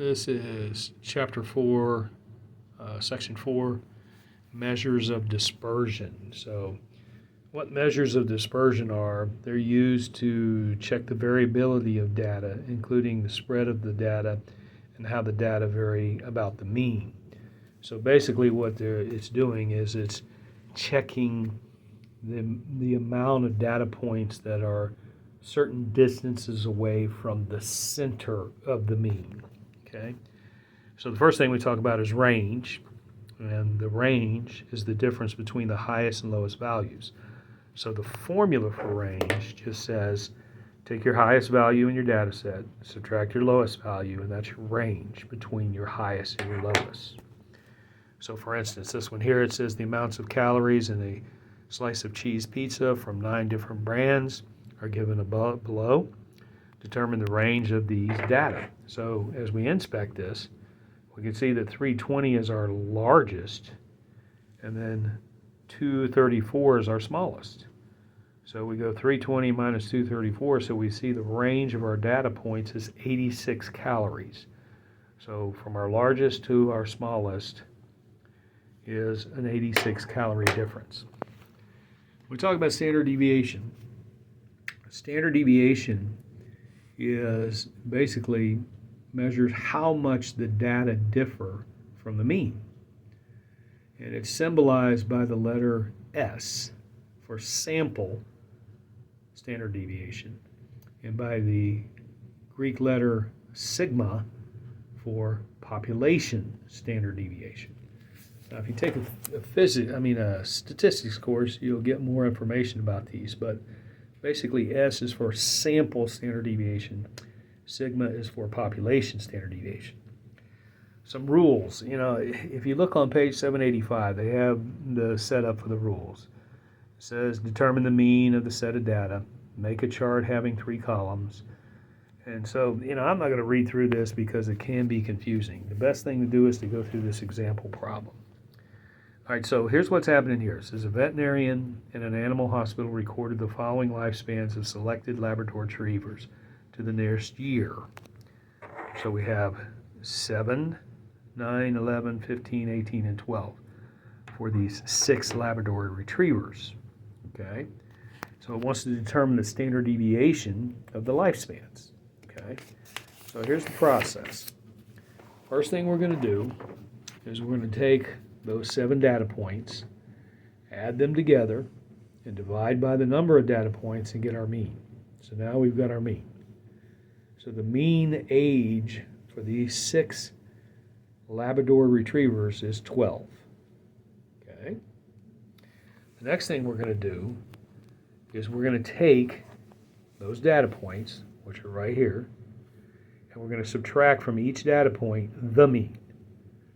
This is Chapter 4, Section 4, Measures of Dispersion. So what measures of dispersion are? They're used to check the variability of data, including the spread of the data and how the data vary about the mean. So basically what it's doing is it's checking the amount of data points that are certain distances away from the center of the mean. Okay, so the first thing we talk about is range, and the range is the difference between the highest and lowest values. So the formula for range just says take your highest value in your data set, subtract your lowest value, and that's your range between your highest and your lowest. So for instance, this one here, it says the amounts of calories in a slice of cheese pizza from 9 different brands are given below. Determine the range of these data. So as we inspect this, we can see that 320 is our largest, and then 234 is our smallest. So we go 320 minus 234, so we see the range of our data points is 86 calories. So from our largest to our smallest is an 86 calorie difference. We talk about standard deviation. Standard deviation is basically measures how much the data differ from the mean. And it's symbolized by the letter S for sample standard deviation, and by the Greek letter sigma for population standard deviation. Now, if you take a statistics course, you'll get more information about these, but basically, S is for sample standard deviation. Sigma is for population standard deviation. Some rules. If you look on page 785, they have the setup for the rules. It says determine the mean of the set of data. Make a chart having 3 columns. And so, I'm not going to read through this because it can be confusing. The best thing to do is to go through this example problem. All right, so here's what's happening here. It says a veterinarian in an animal hospital recorded the following lifespans of selected Labrador retrievers to the nearest year. So we have 7, 9, 11, 15, 18, and 12 for these 6 Labrador retrievers. Okay, so it wants to determine the standard deviation of the lifespans. Okay, so here's the process. First thing we're going to do is we're going to take those 7 data points, add them together, and divide by the number of data points and get our mean. So now we've got our mean. So the mean age for these 6 Labrador retrievers is 12. Okay. The next thing we're going to do is we're going to take those data points, which are right here, and we're going to subtract from each data point the mean.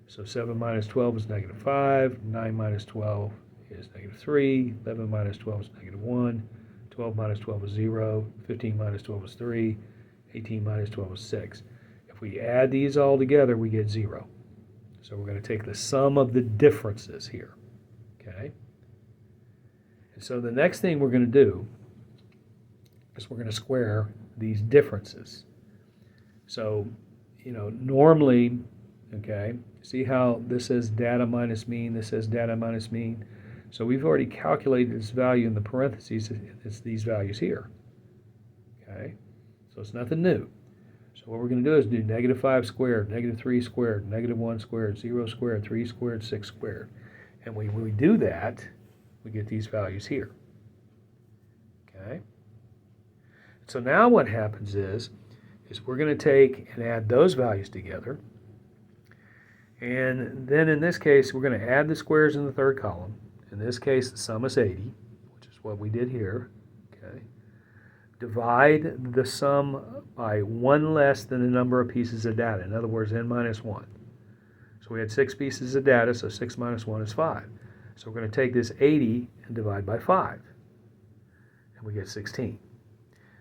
So 7 minus 12 is negative 5, 9 minus 12 is negative 3, 11 minus 12 is negative 1, 12 minus 12 is 0, 15 minus 12 is 3, 18 minus 12 is 6. If we add these all together, we get 0. So we're going to take the sum of the differences here. Okay? And so the next thing we're going to do is we're going to square these differences. So, normally, okay, see how this says data minus mean, this says data minus mean. So we've already calculated this value in the parentheses. It's these values here. Okay, so it's nothing new. So what we're going to do is do negative 5 squared, negative 3 squared, negative 1 squared, 0 squared, 3 squared, 6 squared. And when we do that, we get these values here. Okay, so now what happens is we're going to take and add those values together. And then in this case, we're going to add the squares in the third column. In this case, the sum is 80, which is what we did here. Okay. Divide the sum by 1 less than the number of pieces of data. In other words, n minus 1. So we had 6 pieces of data, so 6 minus 1 is 5. So we're going to take this 80 and divide by 5. And we get 16.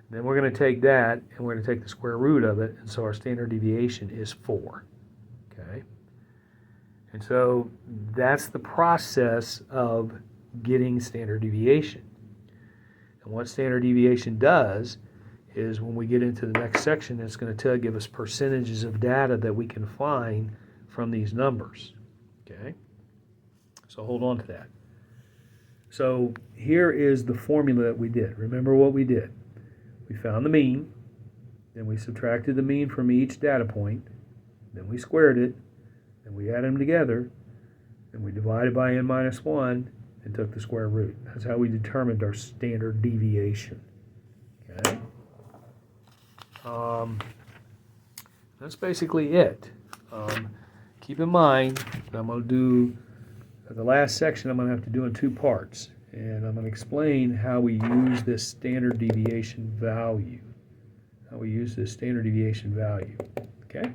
Then we're going to take that, and we're going to take the square root of it, and so our standard deviation is 4. Okay? And so that's the process of getting standard deviation. And what standard deviation does is when we get into the next section, it's going to give us percentages of data that we can find from these numbers. Okay? So hold on to that. So here is the formula that we did. Remember what we did. We found the mean, then we subtracted the mean from each data point, then we squared it, then we added them together, then we divided by n minus 1 and took the square root. That's how we determined our standard deviation. Okay? That's basically it. Keep in mind, I'm going to do the last section I'm going to have to do in 2 parts. And I'm going to explain how we use this standard deviation value. Okay?